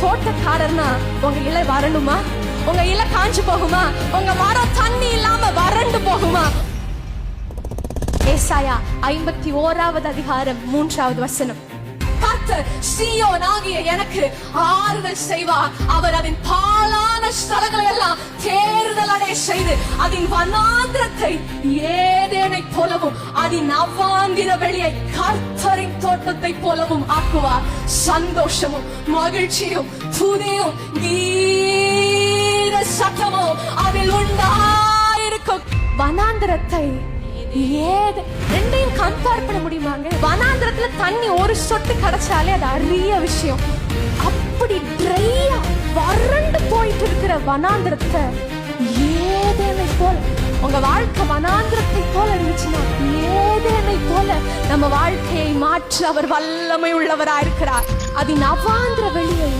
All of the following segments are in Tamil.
தோட்டக்காரர்னா உங்க இலை வரணுமா? உங்க இலை காஞ்சு போகுமா? உங்க மரம் தண்ணி இல்லாம வறண்டு போகுமா? ஏசாயா 51வது அதிகாரம் 3வது வசனம். கர்த்தர் சீயோனாகிய எனக்கு ஆறுதல் செய்வார். அவர் அதன் பாழான ஸ்தலங்களை எல்லாம் தேறுதல் அடைய செய்து அதன் வனாந்திரத்தை ஏதேனை போலவும் அதன் அவாந்திர வெளியை கர்த்தரின் தோட்டத்தை போலவும் ஆக்குவார். சந்தோஷமும் மகிழ்ச்சியும் துதியும் கீத சத்தமும் அதில் உண்டாயிருக்கும். வனாந்திரத்தை ஏது ரெண்டையும் கம்பேர் பண்ண முடியுமாங்க? வனாந்திரத்துல தண்ணி ஒரு சொட்டு கிடைச்சாலே அது அரிய விஷயம். அப்படி ட்ரையா வறண்டு போயிட்டு இருக்கிற வனாந்திரத்தை ஏதேனை போல உங்க வாழ்க்கை வனாந்திரத்தை போல இருந்துச்சுன்னா ஏதேனை போல நம்ம வாழ்க்கையை மாற்ற அவர் வல்லமை உள்ளவரா இருக்கிறார். அதன் அவாந்திர வெளியை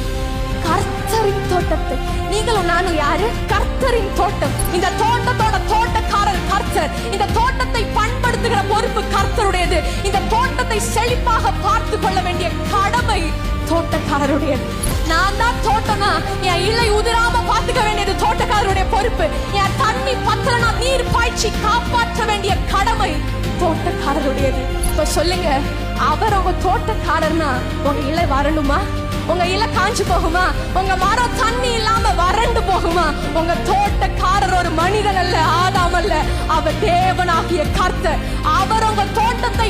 கர்த்தரின் தோட்டத்தை. நீங்களும் நானும் யாரு? கர்த்தரின் தோட்டம். இந்த தோட்டத்தோட தோட்டக்காரர் கர்த்தர். இந்த தோட்டத்தை பண்படுத்துகிற பொறுப்பு கர்த்தருடையது. இந்த தோட்டத்தை செழிப்பாக பார்த்து கொள்ள வேண்டிய கடமை தோட்டக்காரருடையது. நான் தான் தோட்டம்னா என் இலை உதிராம பார்த்துக்க வேண்டியது தோட்டக்காரருடைய பொறுப்பு. என் தண்ணி பத்தலனா நீர் பாய்ச்சி காப்பாற்ற வேண்டிய கடமை தோட்டக்காரருடையது. இப்ப சொல்லுங்க, அவர் உங்க தோட்டக்காரர்னா உங்க இலை வரணுமா? உங்க இலை காஞ்சு போகுமா? உங்க மரம் தண்ணி இல்லாம வறண்டு போகுமா? உங்க தோட்டக்காரர் ஒரு மனிதன் அல்ல, ஆதாம் அல்ல, அவர் தேவனாகிய கர்த்தர். அவர் உங்க தோட்டத்தை